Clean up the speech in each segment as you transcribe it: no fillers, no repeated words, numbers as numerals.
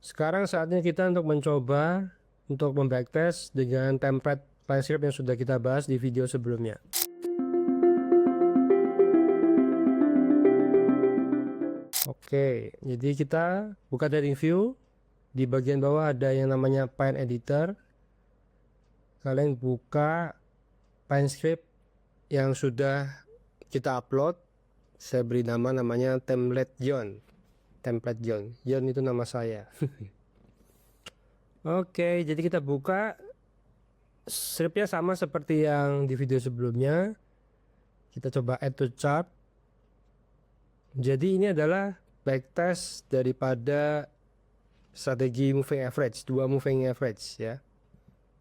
Sekarang saatnya kita untuk mencoba untuk membacktest dengan template file script yang sudah kita bahas di video sebelumnya. Oke, jadi kita buka dari view. Di bagian bawah ada yang namanya File Editor. Kalian buka file script yang sudah kita upload. Saya beri namanya template John. Template John. John itu nama saya. Oke, jadi kita buka. Scriptnya sama seperti yang di video sebelumnya. Kita coba add to chart. Jadi ini adalah backtest daripada strategi moving average, dua moving average ya.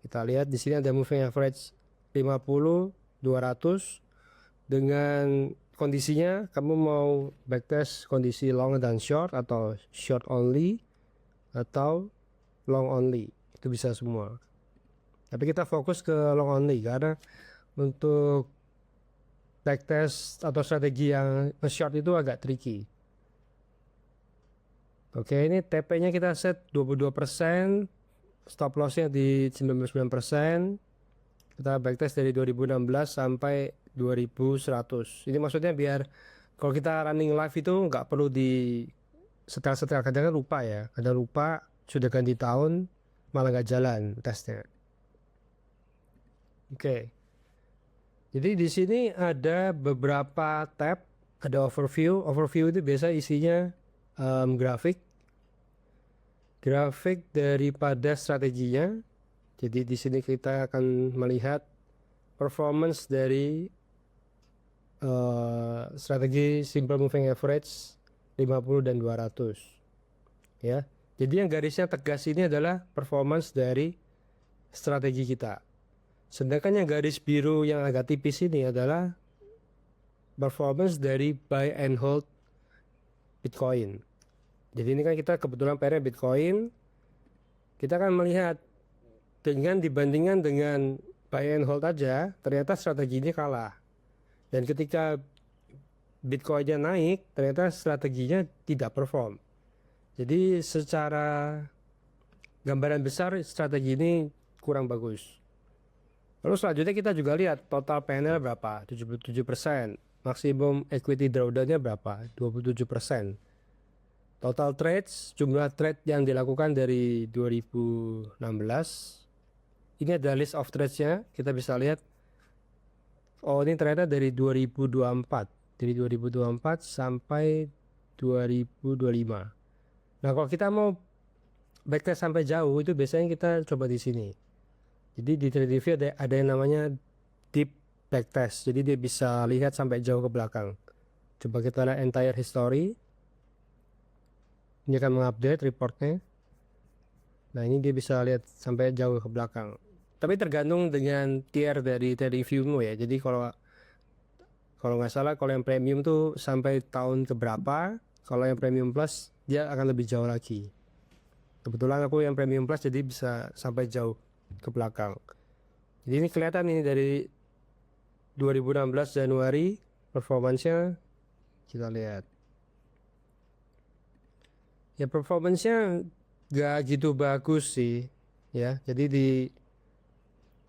Kita lihat di sini ada moving average 50, 200 dengan kondisinya kamu mau backtest kondisi long dan short atau short only atau long only. Itu bisa semua. Tapi kita fokus ke long only karena untuk backtest atau strategi yang short itu agak tricky. Oke, ini TP-nya kita set 22%, stop loss-nya di 99%. Kita backtest dari 2016 sampai 2100. Ini maksudnya biar kalau kita running live itu nggak perlu di setel-setel, kadang lupa ya. Kadang lupa sudah ganti tahun malah nggak jalan tesnya. Oke. Jadi di sini ada beberapa tab, ada overview. Overview itu biasa isinya grafik daripada strateginya. Jadi di sini kita akan melihat performance dari strategi simple moving average 50 dan 200 ya. Jadi yang garisnya tegas ini adalah performance dari strategi kita. Sedangkan yang garis biru yang agak tipis ini adalah performance dari buy and hold Bitcoin. Jadi ini kan kita kebetulan pairnya Bitcoin. Kita akan melihat dengan dibandingkan dengan buy and hold aja, ternyata strategi ini kalah. Dan ketika Bitcoinnya naik, ternyata strateginya tidak perform. Jadi secara gambaran besar strategi ini kurang bagus. Lalu selanjutnya kita juga lihat total panel berapa, 77%. Maksimum equity drawdown-nya berapa, 27%. Total trades, jumlah trade yang dilakukan dari 2016. Ini ada list of trades-nya, kita bisa lihat. Oh, ini ternyata dari 2024. Dari 2024 sampai 2025. Nah, kalau kita mau backtest sampai jauh itu biasanya kita coba di sini. Jadi di trade review ada yang namanya deep backtest. Jadi dia bisa lihat sampai jauh ke belakang. Coba kita lihat entire history. Ini akan mengupdate reportnya. Nah, ini dia bisa lihat sampai jauh ke belakang. Tapi tergantung dengan tier dari trading view-mu ya. Jadi kalau nggak salah, kalau yang premium tuh sampai tahun keberapa. Kalau yang premium plus dia akan lebih jauh lagi. Kebetulan aku yang premium plus jadi bisa sampai jauh ke belakang. Jadi ini kelihatan ini dari 2016 Januari performance-nya kita lihat. Ya performance-nya gak gitu bagus sih ya. Jadi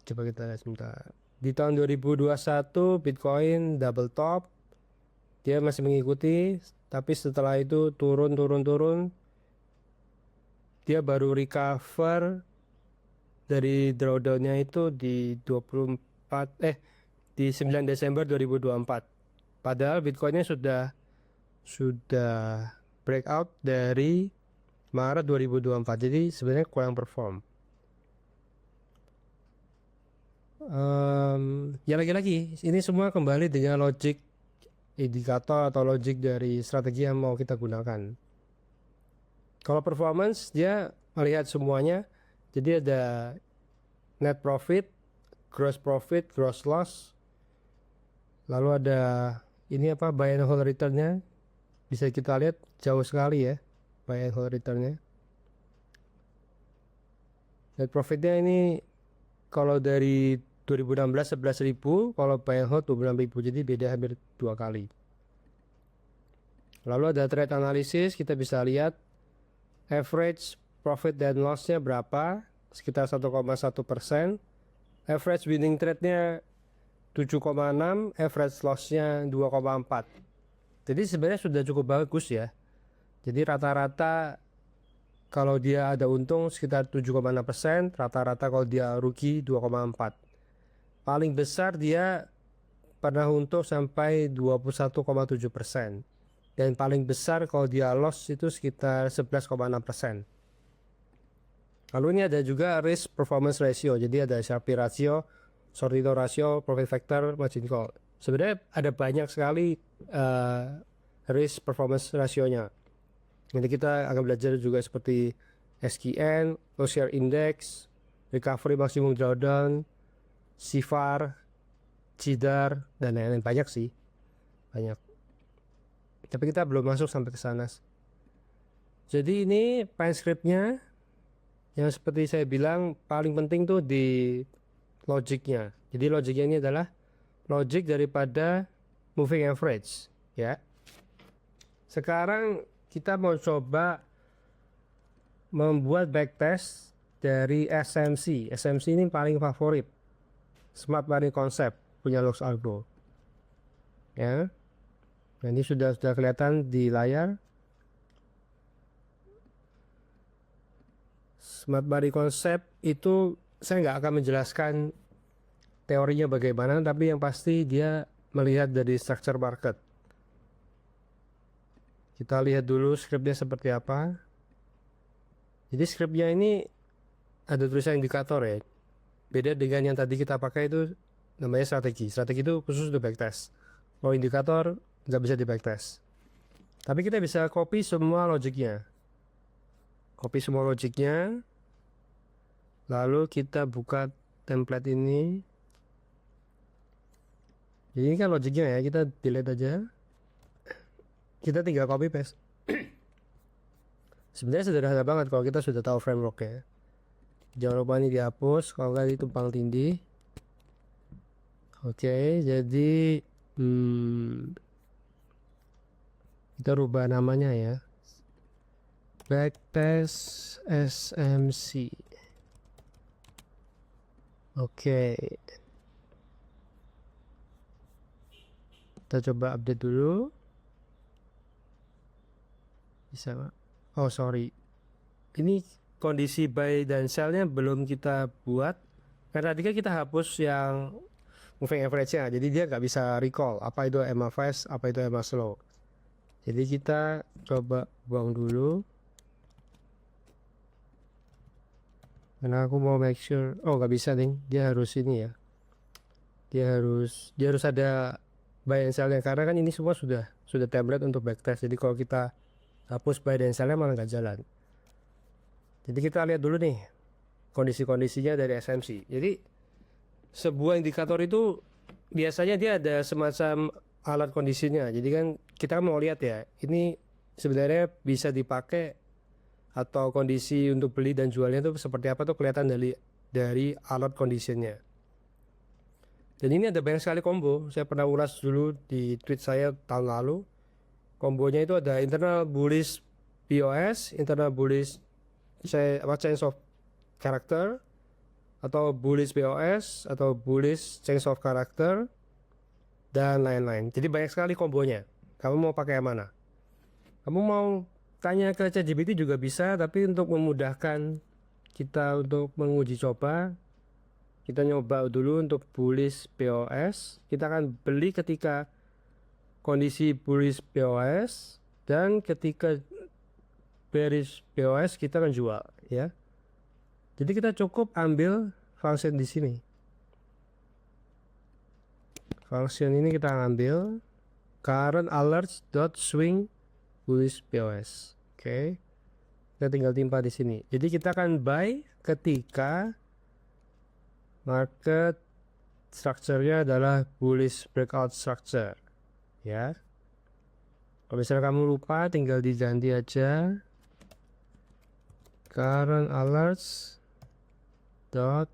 coba kita lihat sebentar. Di tahun 2021 Bitcoin double top. Dia masih mengikuti, tapi setelah itu turun. Dia baru recover dari drawdown-nya itu di 9 Desember 2024. Padahal Bitcoin-nya sudah breakout dari Maret 2024. Jadi sebenarnya kurang perform. Ya lagi-lagi ini semua kembali dengan logic indikator atau logic dari strategi yang mau kita gunakan. Kalau performance dia melihat semuanya. Jadi ada net profit, gross profit, gross loss. Lalu ada ini apa, buy and hold return-nya. Bisa kita lihat jauh sekali ya buy and hold return-nya. Net profitnya ini kalau dari 2016 11.000, kalau buy and hold 26.000, jadi beda hampir 2 kali. Lalu ada trade analysis, kita bisa lihat average profit dan lossnya berapa, sekitar 1,1%. Average winning trade-nya 7,6, average loss-nya 2,4. Jadi sebenarnya sudah cukup bagus ya. Jadi rata-rata kalau dia ada untung sekitar 7,6%, rata-rata kalau dia rugi 2,4. Paling besar dia pernah untung sampai 21,7%. Dan paling besar kalau dia loss itu sekitar 11,6%. Lalu ini ada juga risk performance ratio. Jadi ada Sharpe ratio, Sortino ratio, profit factor, margin call. Sebenarnya ada banyak sekali risk performance rasionya. Nanti kita akan belajar juga seperti SKN, low share index, recovery maximum drawdown, CVAR, CIDAR, dan lain-lain. Banyak sih, banyak. Tapi kita belum masuk sampai ke sana. Jadi ini file scriptnya yang seperti saya bilang paling penting tuh di logiknya. Jadi logiknya ini adalah logik daripada moving average ya. Sekarang kita mau coba membuat backtest dari SMC. SMC ini paling favorit, Smart Money Concept punya Lux Algo ya. Nah, ini sudah kelihatan di layar. Smart Money Concept itu saya nggak akan menjelaskan teorinya bagaimana, tapi yang pasti dia melihat dari structure market. Kita lihat dulu scriptnya seperti apa. Jadi scriptnya ini ada tulisan indikator ya. Beda dengan yang tadi kita pakai itu namanya strategi. Strategi itu khusus untuk backtest. Kalau indikator nggak bisa di backtest. Tapi kita bisa copy semua logiknya. Copy semua logiknya. Lalu kita buka template ini. Jadi ini kan logiknya ya, kita delete aja. Kita tinggal copy paste. Sebenarnya sederhana banget kalau kita sudah tahu frameworknya. Jangan lupa ini dihapus kalau nggak ditumpang tindih. Oke, jadi kita rubah namanya ya. Backtest SMC. Oke. Kita coba update dulu. Bisa Pak? Oh sorry. Ini kondisi buy dan sell-nya belum kita buat. Karena tadi kan kita hapus yang moving average-nya. Jadi dia nggak bisa recall apa itu EMA fast, apa itu EMA slow. Jadi kita coba buang dulu. Karena aku mau make sure. Oh nggak bisa nih. Dia harus ini ya. Dia harus ada buy and sell-nya. Karena kan ini semua sudah template untuk backtest. Jadi kalau kita hapus buy dan sell-nya malah nggak jalan. Jadi kita lihat dulu nih kondisi-kondisinya dari SMC. Jadi sebuah indikator itu biasanya dia ada semacam alat kondisinya. Jadi kan kita mau lihat ya, ini sebenarnya bisa dipakai atau kondisi untuk beli dan jualnya itu seperti apa tuh kelihatan dari alat kondisinya. Dan ini ada banyak sekali combo. Saya pernah ulas dulu di tweet saya tahun lalu. Kombonya itu ada internal bullish POS, internal bullish change of character, atau bullish POS, atau bullish change of character, dan lain-lain. Jadi banyak sekali kombonya. Kamu mau pakai yang mana? Kamu mau tanya ke ChatGPT juga bisa, tapi untuk memudahkan kita untuk menguji coba, kita nyoba dulu untuk bullish POS. Kita akan beli ketika kondisi bullish POS, dan ketika bearish POS kita akan jual ya. Jadi kita cukup ambil function di sini. Function ini kita ambil current alerts dot swing bullish POS. Oke. Kita tinggal timpa di sini. Jadi kita akan buy ketika market structure-nya adalah bullish breakout structure. Ya, kalau misalnya kamu lupa tinggal diganti aja current alerts dot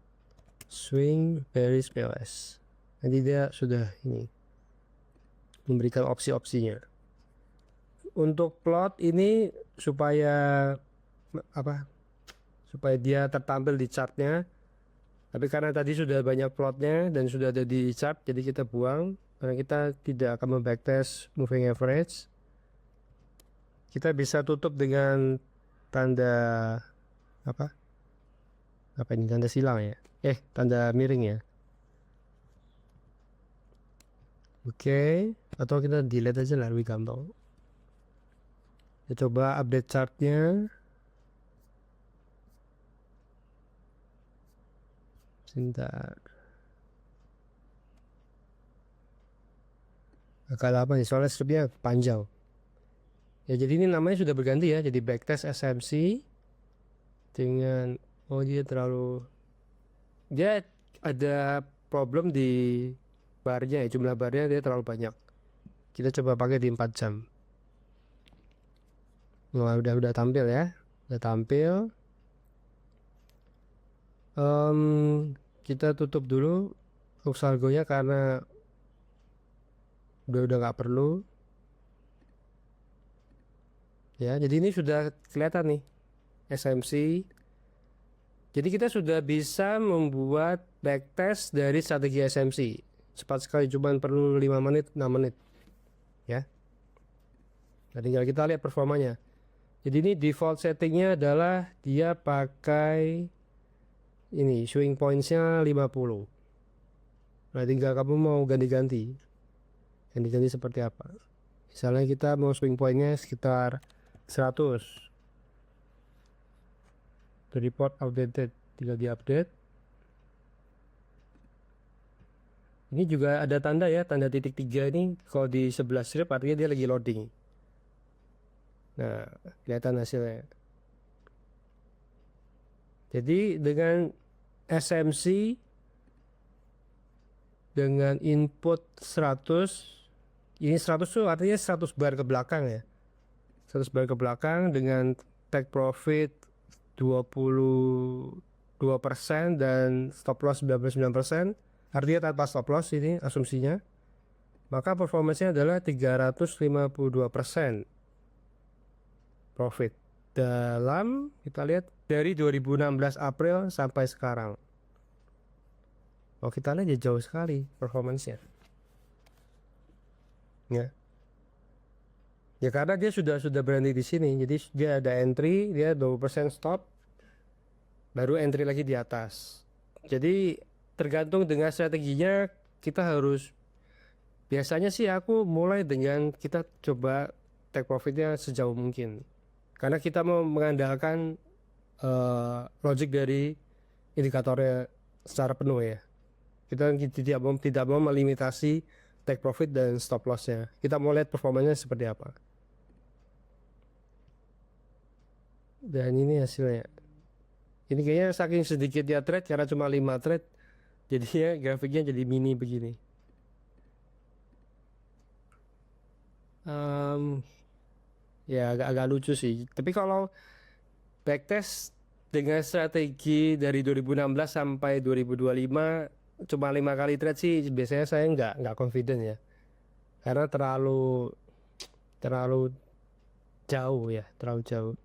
swing bearish POS. Nanti dia sudah ini memberikan opsi-opsinya. Untuk plot ini supaya apa supaya dia tertampil di chartnya. Tapi karena tadi sudah banyak plotnya dan sudah ada di chart, jadi kita buang karena kita tidak akan membacktest moving average. Kita bisa tutup dengan tanda apa ini, tanda silang ya, tanda miring ya. Oke, atau kita delete aja lah, lebih gampang. Kita coba update chartnya. Sebentar. Agak lama nih soalnya stripnya panjang. Ya jadi ini namanya sudah berganti ya, jadi backtest SMC dengan dia ada problem di barnya ya, jumlah barnya dia terlalu banyak. Kita coba pakai di 4 jam. Wah, udah tampil ya, udah tampil. Kita tutup dulu hook salgonya karena udah nggak perlu ya. Jadi ini sudah kelihatan nih SMC. Jadi kita sudah bisa membuat backtest dari strategi SMC. Cepat sekali, cuma perlu 5 menit 6 menit ya. Nah, tinggal kita lihat performanya. Jadi ini default settingnya adalah dia pakai ini swing pointsnya 50. Nah, tinggal kamu mau ganti-ganti seperti apa. Misalnya kita mau swing pointnya sekitar 100. The report outdated, tinggal diupdate. Ini juga ada tanda ya, tanda titik 3 ini kalau di sebelah strip artinya dia lagi loading. Nah, kelihatan hasilnya. Jadi dengan SMC dengan input 100, ini 100 tuh artinya 100 bar ke belakang ya. 100 bar ke belakang dengan take profit 22% dan stop loss 99%. Artinya tanpa stop loss ini asumsinya. Maka performanya adalah 352% profit dalam, kita lihat dari 2016 April sampai sekarang. Oh, kita lihat ya jauh sekali performanya ya. Ya karena dia sudah berhenti di sini. Jadi dia ada entry, dia 20% stop, baru entry lagi di atas. Jadi tergantung dengan strateginya. Kita harus, biasanya sih aku mulai dengan kita coba take profitnya sejauh mungkin, karena kita mau mengandalkan logic dari indikatornya secara penuh ya. Kita tidak mau melimitasi take profit dan stop lossnya. Kita mau lihat performanya seperti apa. Dan ini hasilnya. Ini kayaknya saking sedikitnya trade, karena cuma 5 trade, jadinya grafiknya jadi mini begini. Ya agak lucu sih. Tapi kalau backtest dengan strategi dari 2016 sampai 2025 cuma 5 kali trade sih biasanya saya nggak confident ya, karena terlalu jauh ya, terlalu jauh.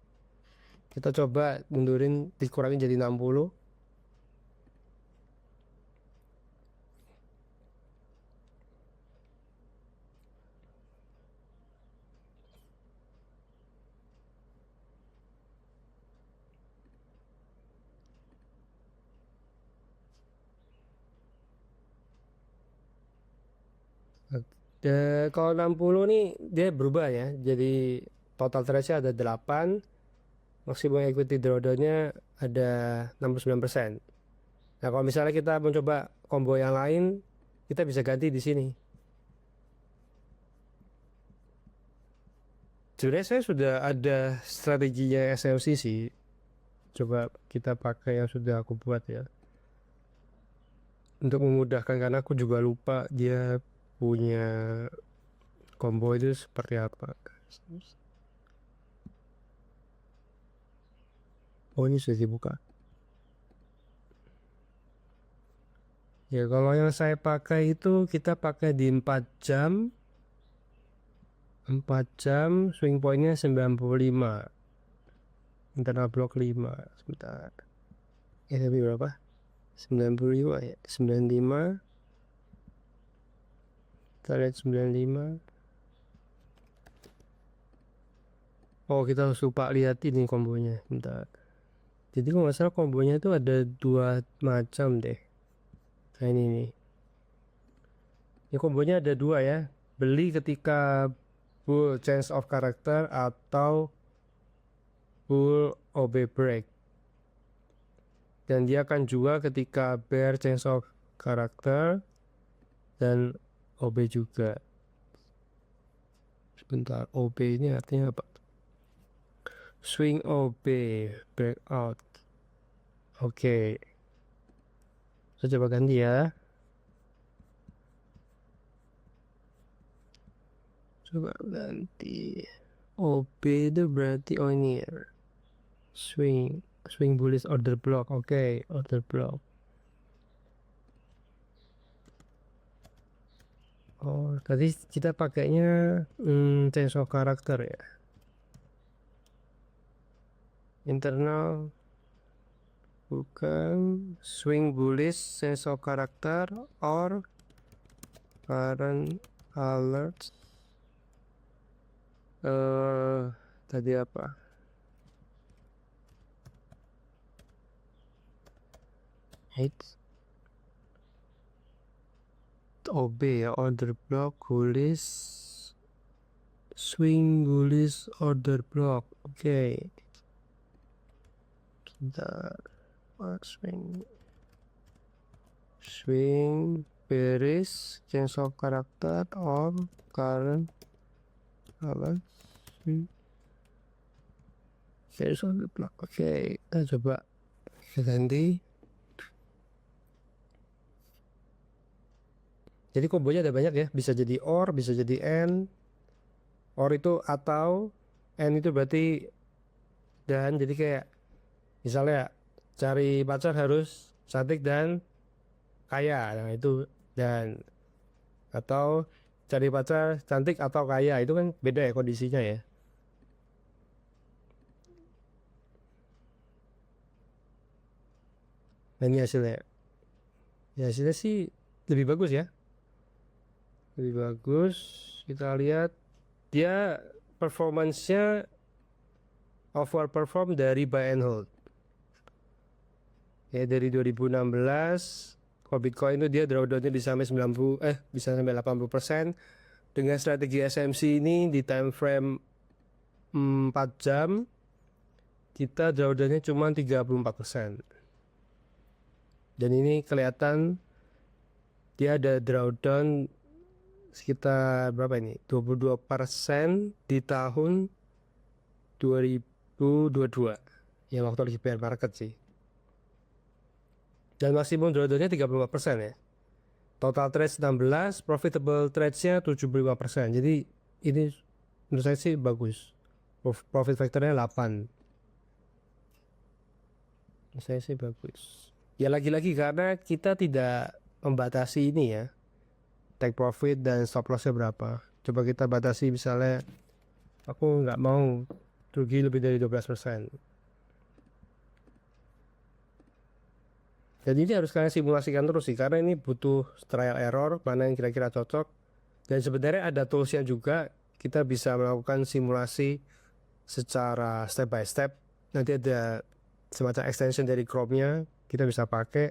Kita coba mundurin, dikurangin jadi 60. Kalau 60 nih dia berubah ya, jadi total trade-nya ada 8, maksimum equity drawdown-nya ada 69%. Nah, kalau misalnya kita mencoba combo yang lain, kita bisa ganti di sini. Sebenarnya saya sudah ada strateginya SMC sih. Coba kita pakai yang sudah aku buat ya, untuk memudahkan, karena aku juga lupa dia punya combo itu seperti apa. Oh, ini sudah dibuka ya. Kalau yang saya pakai itu kita pakai di 4 jam swing pointnya 95. internal block 5 sebentar. Tapi berapa? 95 ya, 95. Kita lihat 95. Oh, kita harus lupa lihat ini kombonya. Bentar. Jadi kalau nggak salah kombonya itu ada 2 macam deh. Nah ini nih. Ini kombonya ada 2 ya. Beli ketika full change of character atau full OB break. Dan dia akan jual ketika bear change of character dan OB juga. Sebentar, OB ini artinya apa? Swing OB breakout. Oke. Saya coba ganti ya. Coba ganti. OB itu berarti ini ya. Swing bullish order block. Oke, order block. Oh, tadi kita pakainya change of character ya. Internal bukan swing bullish change of character or current alert. Tadi apa? Hits OB ya, order block bullish swing bullish order block. Oke. Kita swing bearish change of character or current alert bearish order block. Oke, kita coba ganti. Jadi kombonya ada banyak ya, bisa jadi OR, bisa jadi AND. OR itu atau, AND itu berarti dan. Jadi kayak misalnya cari pacar harus cantik dan kaya, nah itu dan. Atau cari pacar cantik atau kaya, itu kan beda ya kondisinya ya. Nah ini hasilnya. Ya hasilnya sih lebih bagus ya. Lebih bagus. Kita lihat dia performance-nya overperform dari buy and hold. Ya dari 2016 kalau Bitcoin itu dia drawdown-nya bisa sampai 80%. Dengan strategi SMC ini di time frame 4 jam kita drawdown-nya cuma 34%. Dan ini kelihatan dia ada drawdown sekitar berapa ini? 22% di tahun 2022. Yang waktu lagi bear market sih. Dan maksimum drawdown-nya 34% ya. Total trades 16, profitable trades-nya 75%. Jadi ini menurut saya sih bagus. Profit factor-nya 8. Menurut saya sih bagus. Ya lagi-lagi karena kita tidak membatasi ini ya. Take profit dan stop loss-nya berapa. Coba kita batasi misalnya aku nggak mau rugi lebih dari 12%. Jadi ini harus kalian simulasikan terus sih, karena ini butuh trial error, mana yang kira-kira cocok. Dan sebenarnya ada toolsnya juga, kita bisa melakukan simulasi secara step by step. Nanti ada semacam extension dari Chrome-nya, kita bisa pakai.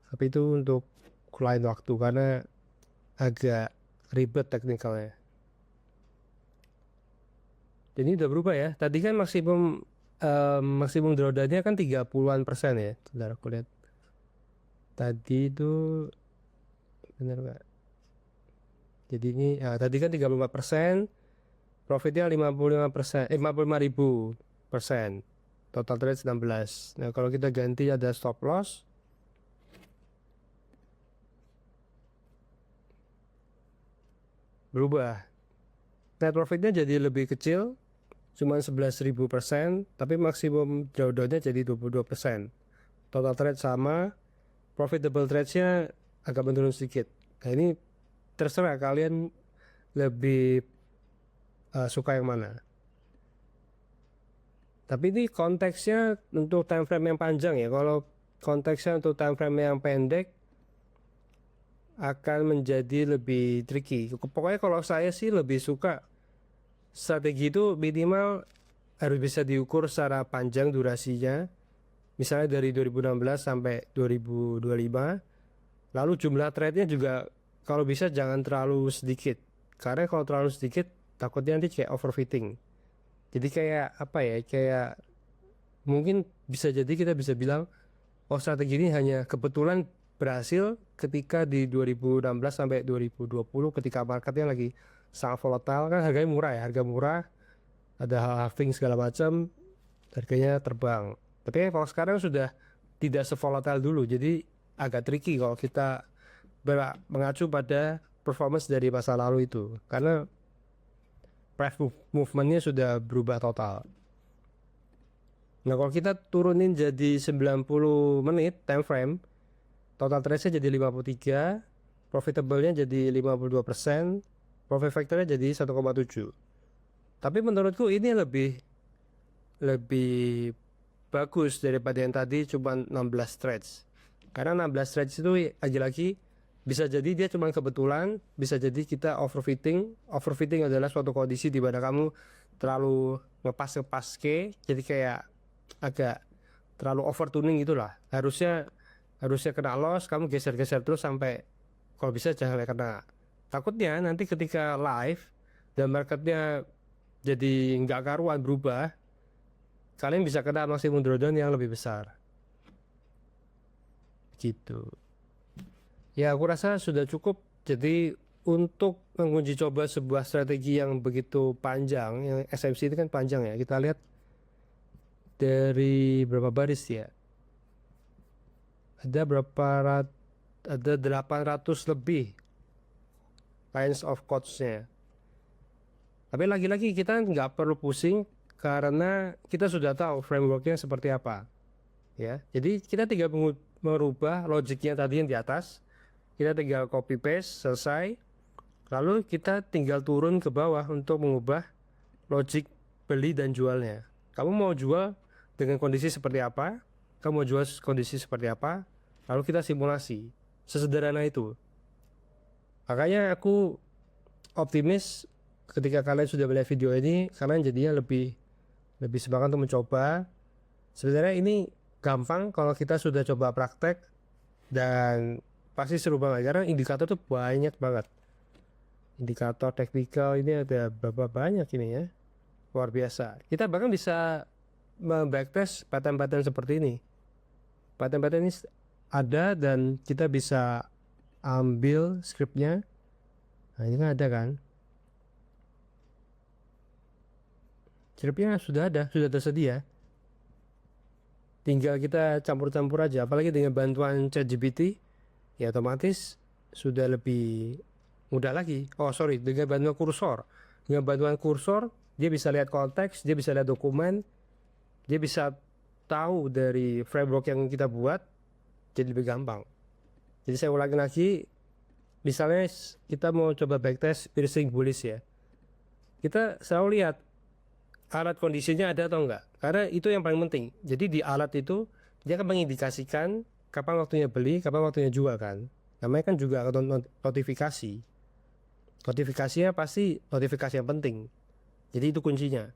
Tapi itu untuk lain waktu, karena agak ribet teknikalnya. Jadi udah berubah ya, tadi kan maksimum drawdown-nya kan 30-an% ya, saudara aku lihat. Tadi itu benar gak? Jadi ini tadi kan 34%, profitnya 55%, 55.000%, total trade 16. Nah kalau kita ganti ada stop loss, berubah. Net profitnya jadi lebih kecil, cuma 11.000%, tapi maksimum drawdown-nya jadi 22%. Total trade sama, profitable trades-nya agak menurun sedikit. Nah ini terserah kalian lebih suka yang mana. Tapi ini konteksnya untuk time frame yang panjang ya. Kalau konteksnya untuk time frame yang pendek akan menjadi lebih tricky. Pokoknya kalau saya sih lebih suka strategi itu minimal harus bisa diukur secara panjang durasinya. Misalnya dari 2016 sampai 2025. Lalu jumlah trade-nya juga kalau bisa jangan terlalu sedikit. Karena kalau terlalu sedikit takutnya nanti kayak overfitting. Jadi kayak apa ya, kayak mungkin bisa jadi kita bisa bilang oh strategi ini hanya kebetulan berhasil ketika di 2016 sampai 2020 ketika marketnya lagi sangat volatile, kan harganya murah ya, harga murah, ada halving segala macam, harganya terbang. Tapi kalau sekarang sudah tidak sevolatile dulu, jadi agak tricky kalau kita mengacu pada performance dari masa lalu itu, karena price movementnya sudah berubah total. Nah kalau kita turunin jadi 90 menit time frame, total trade-nya jadi 53, profitable-nya jadi 52%, profit factor-nya jadi 1,7. Tapi menurutku ini lebih bagus daripada yang tadi cuma 16 trades. Karena 16 trades itu lagi-lagi bisa jadi dia cuma kebetulan, bisa jadi kita overfitting. Overfitting adalah suatu kondisi di mana kamu terlalu ngepas ke, jadi kayak agak terlalu overtuning gitulah. Harusnya kena loss, kamu geser-geser terus sampai kalau bisa jangan kena. Takutnya nanti ketika live dan marketnya jadi nggak karuan berubah, kalian bisa kena maksimum drawdown yang lebih besar. Gitu. Ya aku rasa sudah cukup. Jadi untuk menguji coba sebuah strategi yang begitu panjang, yang SMC itu kan panjang ya, kita lihat dari berapa baris ya, ada ada 800 lebih lines of codes-nya. Tapi lagi-lagi kita nggak perlu pusing karena kita sudah tahu frameworknya seperti apa ya. Jadi kita tinggal merubah logiknya tadi yang di atas, kita tinggal copy paste, selesai. Lalu kita tinggal turun ke bawah untuk mengubah logik beli dan jualnya. Kamu mau jual dengan kondisi seperti apa, kamu mau jual kondisi seperti apa, lalu kita simulasi. Sesederhana itu. Makanya aku optimis ketika kalian sudah melihat video ini, kalian jadinya lebih semangat untuk mencoba. Sebenarnya ini gampang kalau kita sudah coba praktek, dan pasti seru banget karena indikator tuh banyak banget. Indikator teknikal ini ada berapa banyak ini ya, luar biasa. Kita bahkan bisa backtest pattern-pattern seperti ini. Pattern-pattern ini ada dan kita bisa ambil scriptnya. Nah ini kan ada kan, scriptnya sudah ada, sudah tersedia, tinggal kita campur-campur aja. Apalagi dengan bantuan ChatGPT ya otomatis sudah lebih mudah lagi. Dengan bantuan kursor. Dengan bantuan kursor dia bisa lihat konteks, dia bisa lihat dokumen, dia bisa tahu dari framework yang kita buat, jadi lebih gampang. Jadi saya ulangi lagi, misalnya kita mau coba backtest piercing bullish ya, kita selalu lihat alat kondisinya ada atau enggak, karena itu yang paling penting. Jadi di alat itu dia akan mengindikasikan kapan waktunya beli, kapan waktunya jual kan. Namanya kan juga notifikasi. Notifikasinya pasti notifikasi yang penting. Jadi itu kuncinya.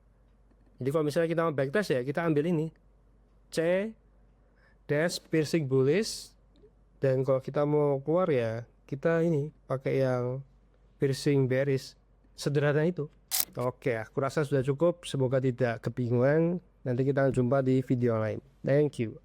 Jadi kalau misalnya kita mau backtest ya, kita ambil ini C dash piercing bullish, dan kalau kita mau keluar ya kita ini pakai yang piercing bearish. Sederhana itu. Oke, aku rasa sudah cukup. Semoga tidak kebingungan. Nanti kita jumpa di video lain. Thank you.